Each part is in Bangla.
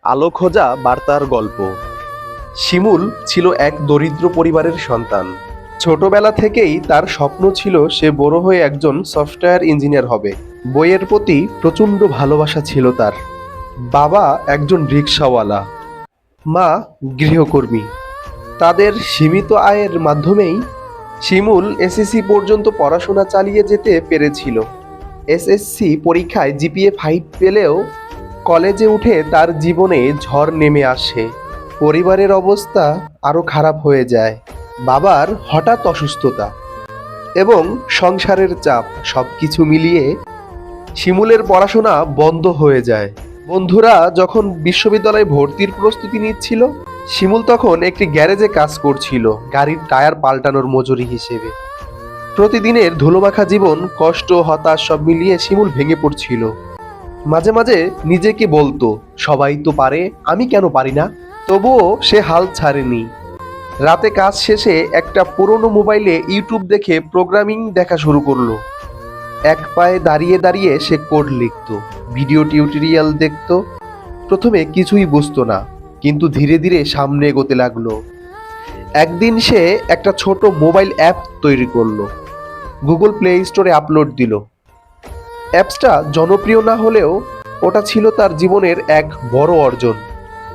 আলো খোঁজা বার্তার গল্প। শিমুল ছিল এক দরিদ্র পরিবারের সন্তান। ছোটবেলা থেকেই তার স্বপ্ন ছিল সে বড় হয়ে একজন সফটওয়্যার ইঞ্জিনিয়ার হবে। বইয়ের প্রতি প্রচণ্ড ভালোবাসা ছিল তার। বাবা একজন রিকশাওয়ালা, মা গৃহকর্মী। তাদের সীমিত আয়ের মাধ্যমেই শিমুল এসএসসি পর্যন্ত পড়াশোনা চালিয়ে যেতে পেরেছিল। এসএসসি পরীক্ষায় জিপিএ 5 পেলেও কলেজে উঠে তার জীবনে ঝড় নেমে আসে। পরিবারের অবস্থা আরও খারাপ হয়ে যায়। বাবার হঠাৎ অসুস্থতা এবং সংসারের চাপ সবকিছু মিলিয়ে শিমুলের পড়াশোনা বন্ধ হয়ে যায়। বন্ধুরা যখন বিশ্ববিদ্যালয়ে ভর্তির প্রস্তুতি নিচ্ছিল, শিমুল তখন একটি গ্যারেজে কাজ করছিল, গাড়ির টায়ার পাল্টানোর মজুরি হিসেবে। প্রতিদিনের ধুলোমাখা জীবন, কষ্ট, হতাশ সব মিলিয়ে শিমুল ভেঙে পড়ছিল। মাঝে মাঝে নিজেকে বলতো, সবাই তো পারে, আমি কেন পারি না? তবুও সে হাল ছাড়েনি। রাতে কাজ শেষে একটা পুরনো মোবাইলে ইউটিউব দেখে প্রোগ্রামিং দেখা শুরু করলো। এক পায়ে দাঁড়িয়ে দাঁড়িয়ে সে কোড লিখত, ভিডিও টিউটোরিয়াল দেখত। প্রথমে কিছুই বুঝতো না, কিন্তু ধীরে ধীরে সামনে এগোতে লাগলো। একদিন সে একটা ছোট মোবাইল অ্যাপ তৈরি করলো, গুগল প্লে স্টোরে আপলোড দিল। অ্যাপসটা জনপ্রিয় না হলেও ওটা ছিল তার জীবনের এক বড় অর্জন।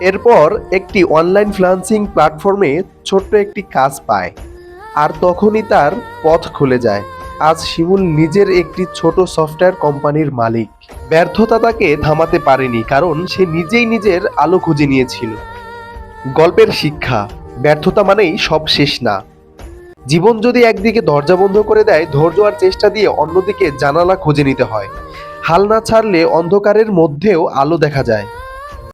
এরপর একটি অনলাইন ফ্রিল্যান্সিং প্ল্যাটফর্মে ছোট্ট একটি কাজ পায়, আর তখনই তার পথ খুলে যায়। আজ শিমুল নিজের একটি ছোট সফটওয়্যার কোম্পানির মালিক। ব্যর্থতা তাকে থামাতে পারেনি, কারণ সে নিজেই নিজের আলো খুঁজে নিয়েছিল। গল্পের শিক্ষা: ব্যর্থতা মানেই সব শেষ না। জীবন যদি একদিকে দরজা বন্ধ করে দেয়, ধৈর্য আর চেষ্টা দিয়ে অন্যদিকে জানালা খুঁজে নিতে হয়। হাল না ছাড়লে অন্ধকারের মধ্যেও আলো দেখা যায়।